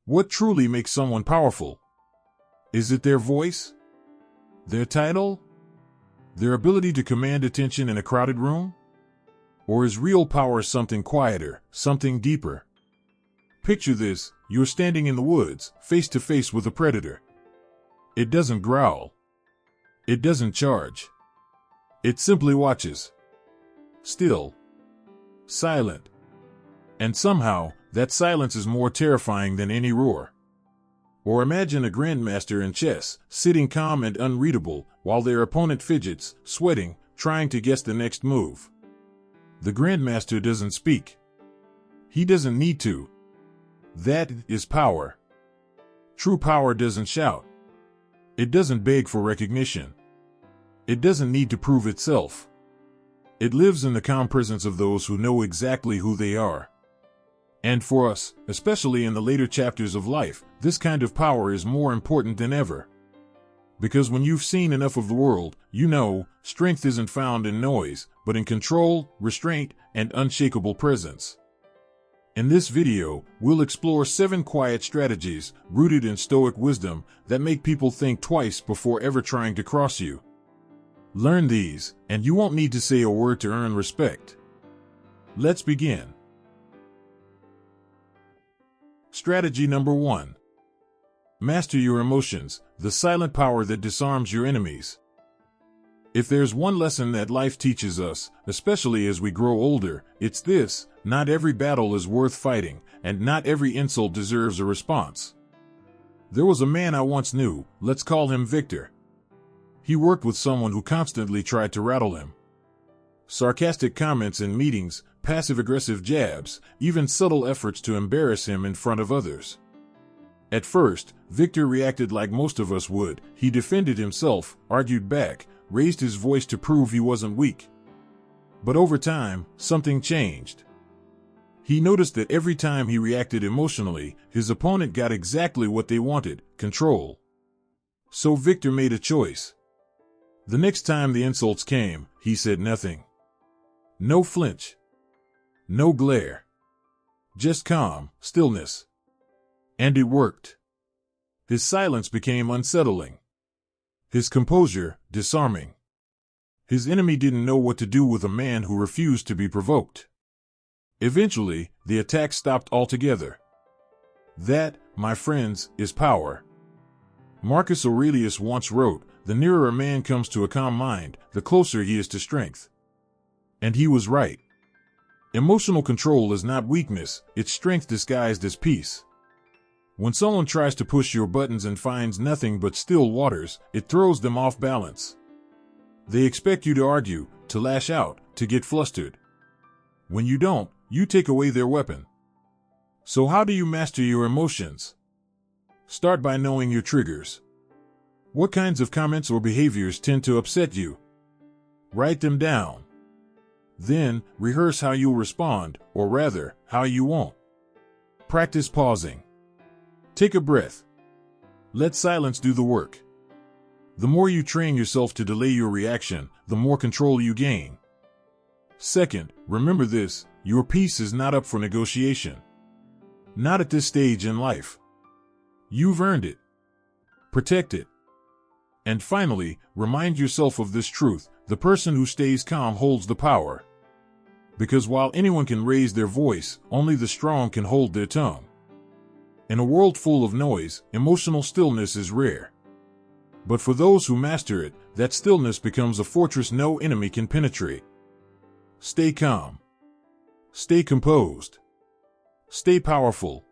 What truly makes someone powerful? Is it their voice? Their title? Their ability to command attention in a crowded room? Or is real power something quieter, something deeper? Picture this: you're standing in the woods, face to face with a predator. It doesn't growl. It doesn't charge. It simply watches. Still. Silent. And somehow, that silence is more terrifying than any roar. Or imagine a grandmaster in chess, sitting calm and unreadable, while their opponent fidgets, sweating, trying to guess the next move. The grandmaster doesn't speak. He doesn't need to. That is power. True power doesn't shout. It doesn't beg for recognition. It doesn't need to prove itself. It lives in the calm presence of those who know exactly who they are. And for us, especially in the later chapters of life, this kind of power is more important than ever. Because when you've seen enough of the world, you know, strength isn't found in noise, but in control, restraint, and unshakable presence. In this video, we'll explore 7 quiet strategies, rooted in Stoic wisdom, that make people think twice before ever trying to cross you. Learn these, and you won't need to say a word to earn respect. Let's begin. Strategy number 1. Master your emotions, the silent power that disarms your enemies. If there's one lesson that life teaches us, especially as we grow older, it's this: not every battle is worth fighting, and not every insult deserves a response. There was a man I once knew, let's call him Victor. He worked with someone who constantly tried to rattle him. Sarcastic comments in meetings, passive-aggressive jabs, even subtle efforts to embarrass him in front of others. At first, Victor reacted like most of us would. He defended himself, argued back, raised his voice to prove he wasn't weak. But over time, something changed. He noticed that every time he reacted emotionally, his opponent got exactly what they wanted: control. So Victor made a choice. The next time the insults came, he said nothing. No flinch. No glare. Just calm, stillness. And it worked. His silence became unsettling. His composure, disarming. His enemy didn't know what to do with a man who refused to be provoked. Eventually, the attack stopped altogether. That, my friends, is power. Marcus Aurelius once wrote, "The nearer a man comes to a calm mind, the closer he is to strength." And he was right. Emotional control is not weakness, it's strength disguised as peace. When someone tries to push your buttons and finds nothing but still waters, it throws them off balance. They expect you to argue, to lash out, to get flustered. When you don't, you take away their weapon. So how do you master your emotions? Start by knowing your triggers. What kinds of comments or behaviors tend to upset you? Write them down. Then, rehearse how you'll respond, or rather, how you won't. Practice pausing. Take a breath. Let silence do the work. The more you train yourself to delay your reaction, the more control you gain. Second, remember this: your peace is not up for negotiation. Not at this stage in life. You've earned it. Protect it. And finally, remind yourself of this truth: the person who stays calm holds the power. Because while anyone can raise their voice, only the strong can hold their tongue. In a world full of noise, emotional stillness is rare. But for those who master it, that stillness becomes a fortress no enemy can penetrate. Stay calm. Stay composed. Stay powerful.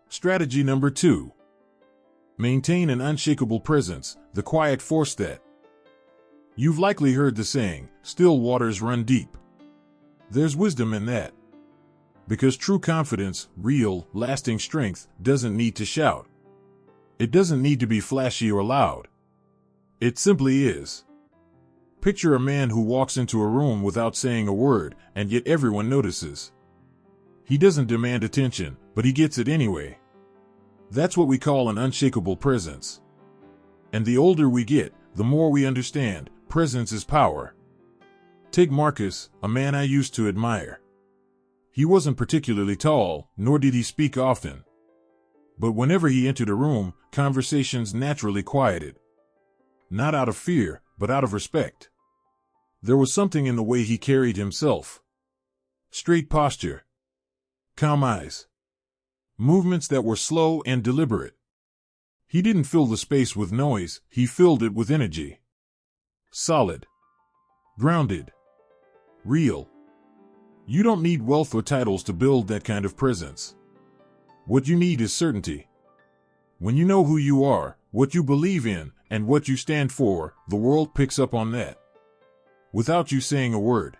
Strategy number 2. Maintain an unshakable presence, the quiet force that. You've likely heard the saying, "Still waters run deep." There's wisdom in that. Because true confidence, real, lasting strength, doesn't need to shout. It doesn't need to be flashy or loud. It simply is. Picture a man who walks into a room without saying a word, and yet everyone notices. He doesn't demand attention, but he gets it anyway. That's what we call an unshakable presence. And the older we get, the more we understand, presence is power. Take Marcus, a man I used to admire. He wasn't particularly tall, nor did he speak often. But whenever he entered a room, conversations naturally quieted. Not out of fear, but out of respect. There was something in the way he carried himself. Straight posture. Calm eyes. Movements that were slow and deliberate. He didn't fill the space with noise, he filled it with energy. Solid. Grounded. Real. You don't need wealth or titles to build that kind of presence. What you need is certainty. When you know who you are, what you believe in, and what you stand for, the world picks up on that. Without you saying a word.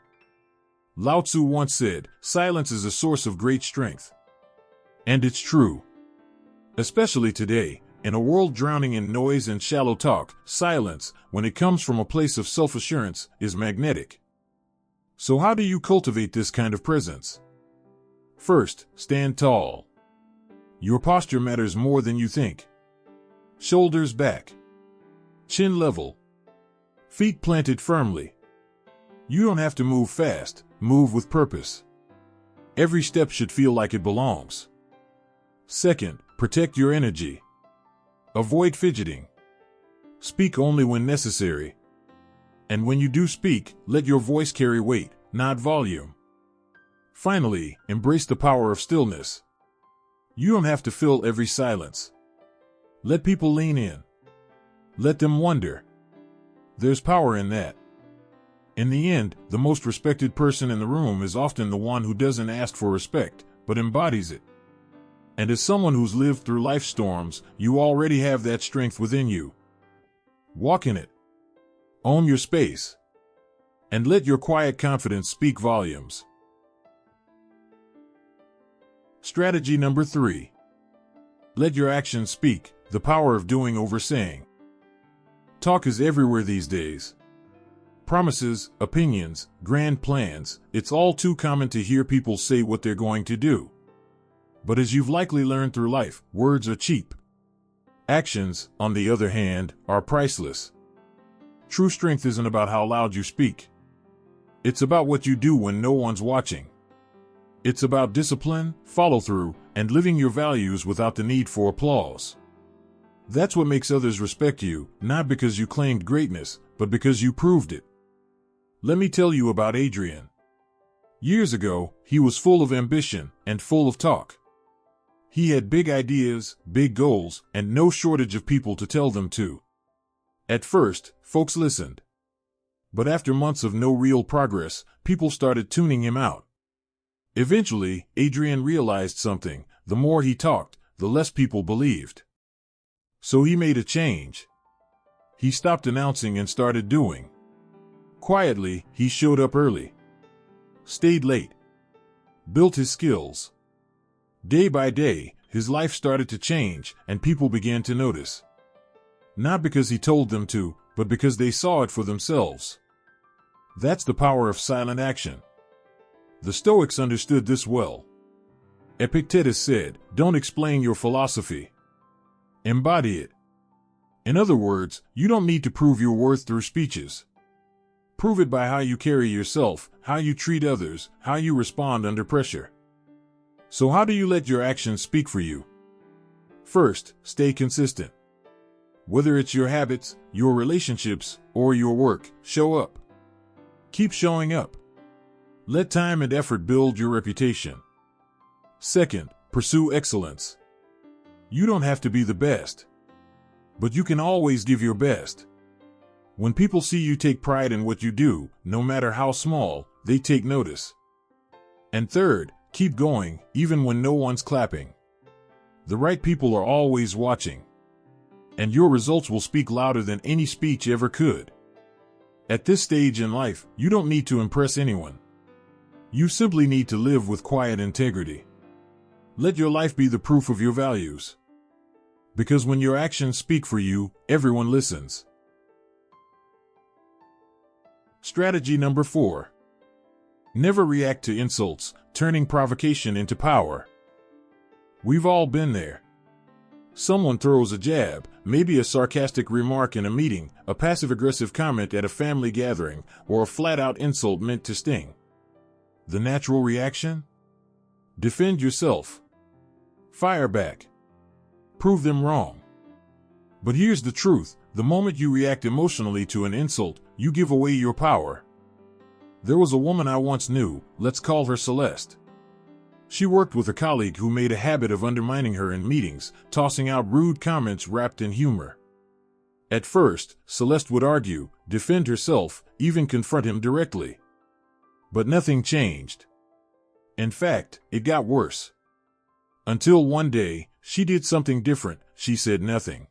Lao Tzu once said, "Silence is a source of great strength." And it's true. Especially today, in a world drowning in noise and shallow talk, silence, when it comes from a place of self-assurance, is magnetic. So how do you cultivate this kind of presence? First, stand tall. Your posture matters more than you think. Shoulders back. Chin level. Feet planted firmly. You don't have to move fast, move with purpose. Every step should feel like it belongs. Second, protect your energy. Avoid fidgeting. Speak only when necessary. And when you do speak, let your voice carry weight, not volume. Finally, embrace the power of stillness. You don't have to fill every silence. Let people lean in. Let them wonder. There's power in that. In the end, the most respected person in the room is often the one who doesn't ask for respect, but embodies it. And as someone who's lived through life storms, you already have that strength within you. Walk in it. Own your space. And let your quiet confidence speak volumes. Strategy number 3. Let your actions speak, the power of doing over saying. Talk is everywhere these days. Promises, opinions, grand plans, it's all too common to hear people say what they're going to do. But as you've likely learned through life, words are cheap. Actions, on the other hand, are priceless. True strength isn't about how loud you speak. It's about what you do when no one's watching. It's about discipline, follow-through, and living your values without the need for applause. That's what makes others respect you, not because you claimed greatness, but because you proved it. Let me tell you about Adrian. Years ago, he was full of ambition and full of talk. He had big ideas, big goals, and no shortage of people to tell them to. At first, folks listened. But after months of no real progress, people started tuning him out. Eventually, Adrian realized something: the more he talked, the less people believed. So he made a change. He stopped announcing and started doing. Quietly, he showed up early. Stayed late. Built his skills. Day by day, his life started to change, and people began to notice. Not because he told them to, but because they saw it for themselves. That's the power of silent action. The Stoics understood this well. Epictetus said, "Don't explain your philosophy. Embody it." In other words, you don't need to prove your worth through speeches. Prove it by how you carry yourself, how you treat others, how you respond under pressure. So how do you let your actions speak for you? First, stay consistent. Whether it's your habits, your relationships, or your work, show up. Keep showing up. Let time and effort build your reputation. Second, pursue excellence. You don't have to be the best, but you can always give your best. When people see you take pride in what you do, no matter how small, they take notice. And third, keep going, even when no one's clapping. The right people are always watching. And your results will speak louder than any speech ever could. At this stage in life, you don't need to impress anyone. You simply need to live with quiet integrity. Let your life be the proof of your values. Because when your actions speak for you, everyone listens. Strategy number 4. Never react to insults, turning provocation into power. We've all been there. Someone throws a jab, maybe a sarcastic remark in a meeting, a passive-aggressive comment at a family gathering, or a flat-out insult meant to sting. The natural reaction? Defend yourself. Fire back. Prove them wrong. But here's the truth. The moment you react emotionally to an insult, you give away your power. There was a woman I once knew, let's call her Celeste. She worked with a colleague who made a habit of undermining her in meetings, tossing out rude comments wrapped in humor. At first, Celeste would argue, defend herself, even confront him directly. But nothing changed. In fact, it got worse. Until one day, she did something different. She said nothing.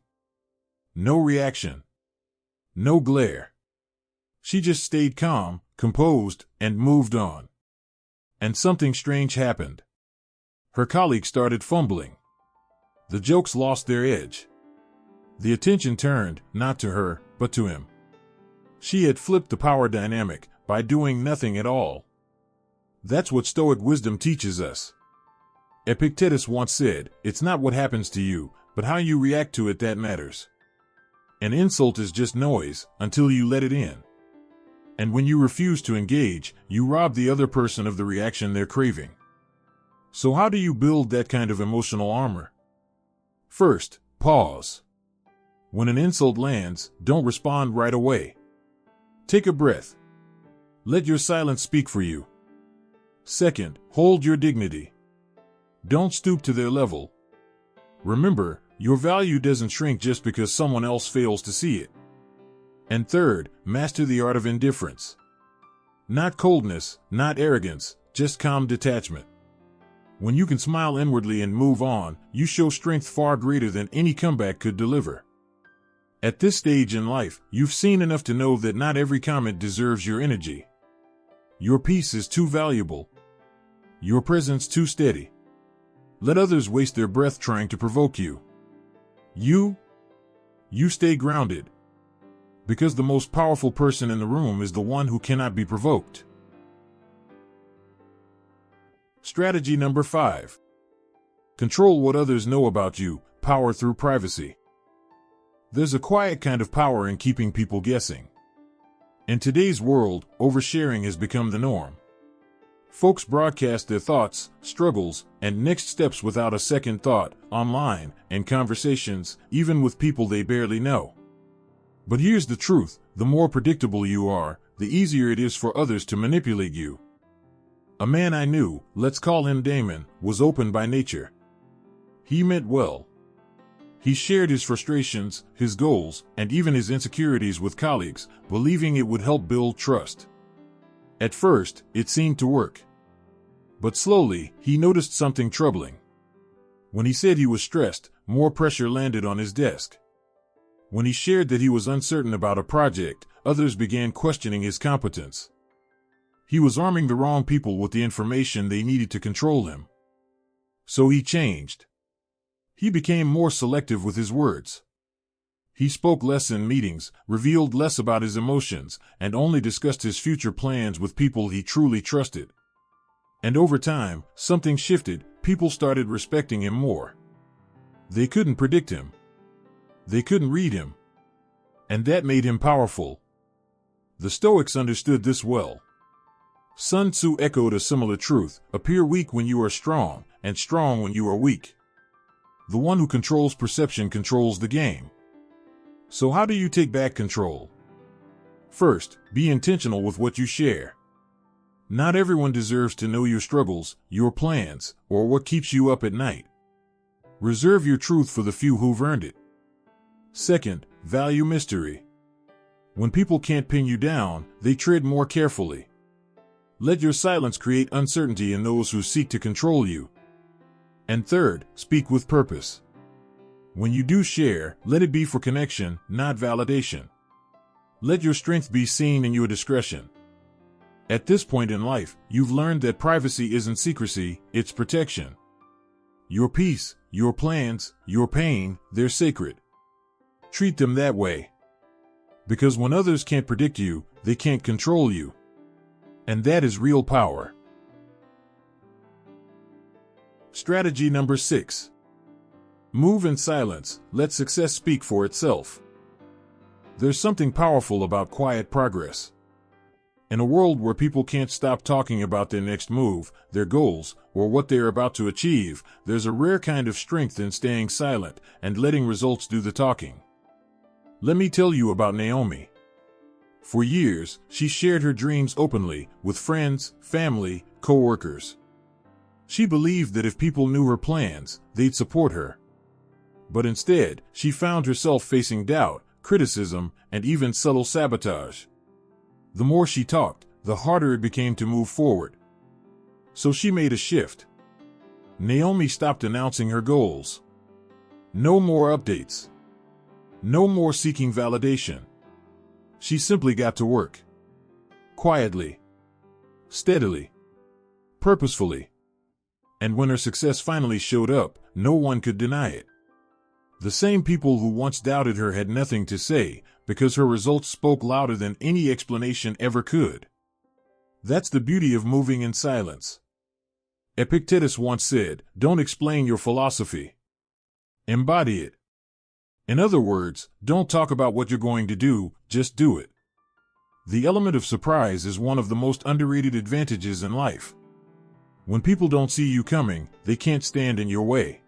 No reaction. No glare. She just stayed calm, composed, and moved on. And something strange happened. Her colleague started fumbling. The jokes lost their edge. The attention turned, not to her, but to him. She had flipped the power dynamic by doing nothing at all. That's what Stoic wisdom teaches us. Epictetus once said, "It's not what happens to you, but how you react to it that matters." An insult is just noise until you let it in. And when you refuse to engage, you rob the other person of the reaction they're craving. So how do you build that kind of emotional armor? First, pause. When an insult lands, don't respond right away. Take a breath. Let your silence speak for you. Second, hold your dignity. Don't stoop to their level. Remember, your value doesn't shrink just because someone else fails to see it. And third, master the art of indifference. Not coldness, not arrogance, just calm detachment. When you can smile inwardly and move on, you show strength far greater than any comeback could deliver. At this stage in life, you've seen enough to know that not every comment deserves your energy. Your peace is too valuable. Your presence too steady. Let others waste their breath trying to provoke you. You stay grounded. Because the most powerful person in the room is the one who cannot be provoked. Strategy number 5. Control what others know about you, power through privacy. There's a quiet kind of power in keeping people guessing. In today's world, oversharing has become the norm. Folks broadcast their thoughts, struggles, and next steps without a second thought, online, and conversations, even with people they barely know. But here's the truth, the more predictable you are, the easier it is for others to manipulate you. A man I knew, let's call him Damon, was open by nature. He meant well. He shared his frustrations, his goals, and even his insecurities with colleagues, believing it would help build trust. At first, it seemed to work. But slowly, he noticed something troubling. When he said he was stressed, more pressure landed on his desk. When he shared that he was uncertain about a project, others began questioning his competence. He was arming the wrong people with the information they needed to control him. So he changed. He became more selective with his words. He spoke less in meetings, revealed less about his emotions, and only discussed his future plans with people he truly trusted. And over time, something shifted. People started respecting him more. They couldn't predict him. They couldn't read him. And that made him powerful. The Stoics understood this well. Sun Tzu echoed a similar truth: appear weak when you are strong, and strong when you are weak. The one who controls perception controls the game. So how do you take back control? First, be intentional with what you share. Not everyone deserves to know your struggles, your plans, or what keeps you up at night. Reserve your truth for the few who've earned it. Second, value mystery. When people can't pin you down, they tread more carefully. Let your silence create uncertainty in those who seek to control you. And third, speak with purpose. When you do share, let it be for connection, not validation. Let your strength be seen in your discretion. At this point in life, you've learned that privacy isn't secrecy, it's protection. Your peace, your plans, your pain, they're sacred. Treat them that way. Because when others can't predict you, they can't control you. And that is real power. Strategy number 6. Move in silence, let success speak for itself. There's something powerful about quiet progress. In a world where people can't stop talking about their next move, their goals, or what they are about to achieve, there's a rare kind of strength in staying silent and letting results do the talking. Let me tell you about Naomi. For years, she shared her dreams openly with friends, family, co-workers. She believed that if people knew her plans, they'd support her. But instead, she found herself facing doubt, criticism, and even subtle sabotage. The more she talked, the harder it became to move forward. So she made a shift. Naomi stopped announcing her goals. No more updates. No more seeking validation. She simply got to work. Quietly. Steadily. Purposefully. And when her success finally showed up, no one could deny it. The same people who once doubted her had nothing to say, because her results spoke louder than any explanation ever could. That's the beauty of moving in silence. Epictetus once said, "Don't explain your philosophy. Embody it." In other words, don't talk about what you're going to do, just do it. The element of surprise is one of the most underrated advantages in life. When people don't see you coming, they can't stand in your way.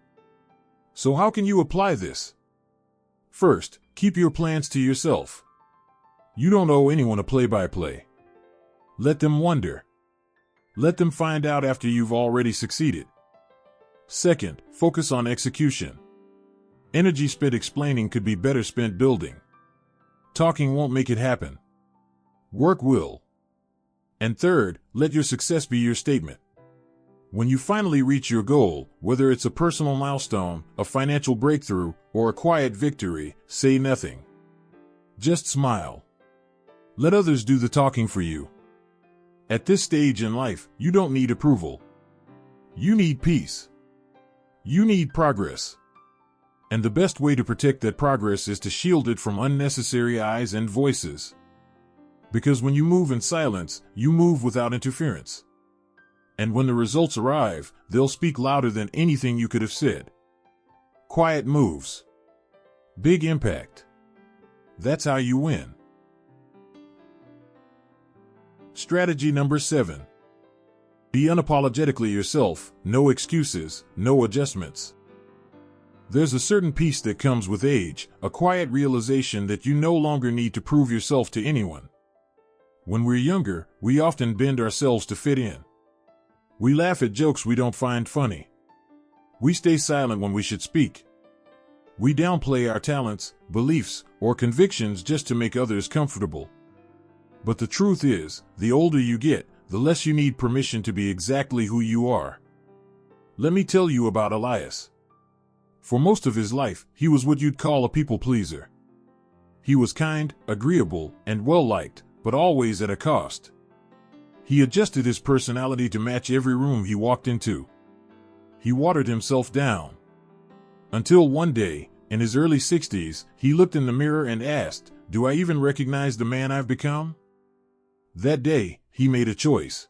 So how can you apply this? First, keep your plans to yourself. You don't owe anyone a play-by-play. Let them wonder. Let them find out after you've already succeeded. Second, focus on execution. Energy spent explaining could be better spent building. Talking won't make it happen. Work will. And third, let your success be your statement. When you finally reach your goal, whether it's a personal milestone, a financial breakthrough, or a quiet victory, say nothing. Just smile. Let others do the talking for you. At this stage in life, you don't need approval. You need peace. You need progress. And the best way to protect that progress is to shield it from unnecessary eyes and voices. Because when you move in silence, you move without interference. And when the results arrive, they'll speak louder than anything you could have said. Quiet moves. Big impact. That's how you win. Strategy number 7. Be unapologetically yourself, no excuses, no adjustments. There's a certain peace that comes with age, a quiet realization that you no longer need to prove yourself to anyone. When we're younger, we often bend ourselves to fit in. We laugh at jokes we don't find funny. We stay silent when we should speak. We downplay our talents, beliefs, or convictions just to make others comfortable. But the truth is, the older you get, the less you need permission to be exactly who you are. Let me tell you about Elias. For most of his life, he was what you'd call a people pleaser. He was kind, agreeable, and well-liked, but always at a cost. He adjusted his personality to match every room he walked into. He watered himself down. Until one day, in his early 60s, he looked in the mirror and asked, "Do I even recognize the man I've become?" That day, he made a choice.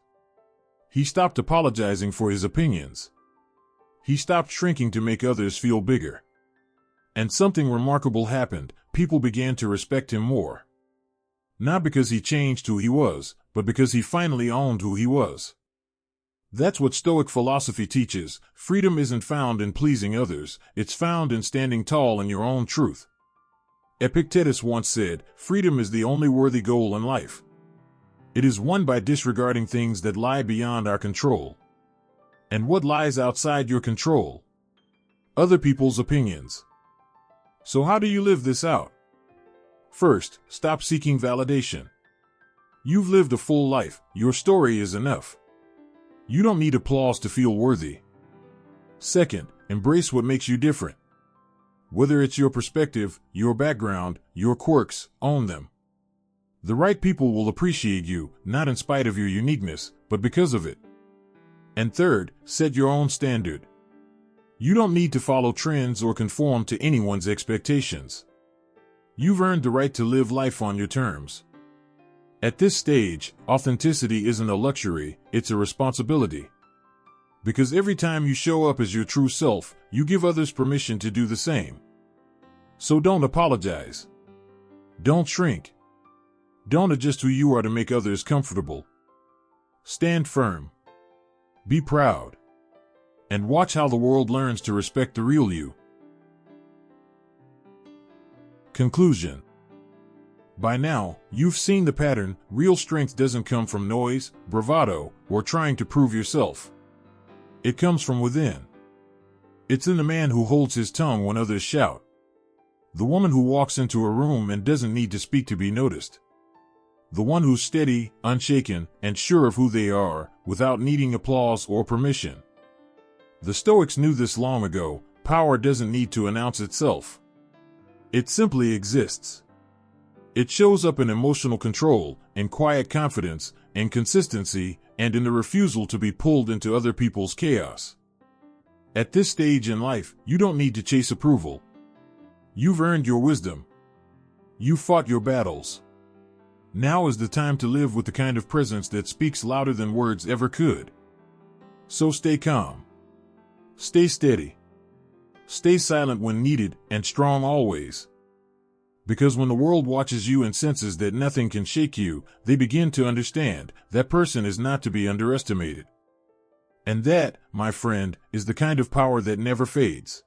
He stopped apologizing for his opinions. He stopped shrinking to make others feel bigger. And something remarkable happened. People began to respect him more. Not because he changed who he was, but because he finally owned who he was. That's what Stoic philosophy teaches. Freedom isn't found in pleasing others, it's found in standing tall in your own truth. Epictetus once said, "Freedom is the only worthy goal in life." It is won by disregarding things that lie beyond our control. And what lies outside your control? Other people's opinions. So how do you live this out? First, stop seeking validation. You've lived a full life, your story is enough. You don't need applause to feel worthy. Second, embrace what makes you different. Whether it's your perspective, your background, your quirks, own them. The right people will appreciate you, not in spite of your uniqueness, but because of it. And third, set your own standard. You don't need to follow trends or conform to anyone's expectations. You've earned the right to live life on your terms. At this stage, authenticity isn't a luxury, it's a responsibility. Because every time you show up as your true self, you give others permission to do the same. So don't apologize. Don't shrink. Don't adjust who you are to make others comfortable. Stand firm. Be proud. And watch how the world learns to respect the real you. Conclusion. By now, you've seen the pattern. Real strength doesn't come from noise, bravado, or trying to prove yourself. It comes from within. It's in the man who holds his tongue when others shout. The woman who walks into a room and doesn't need to speak to be noticed. The one who's steady, unshaken, and sure of who they are, without needing applause or permission. The Stoics knew this long ago. Power doesn't need to announce itself. It simply exists. It shows up in emotional control, in quiet confidence, in consistency, and in the refusal to be pulled into other people's chaos. At this stage in life, you don't need to chase approval. You've earned your wisdom. You fought your battles. Now is the time to live with the kind of presence that speaks louder than words ever could. So stay calm. Stay steady. Stay silent when needed, and strong always. Because when the world watches you and senses that nothing can shake you, they begin to understand that person is not to be underestimated. And that, my friend, is the kind of power that never fades.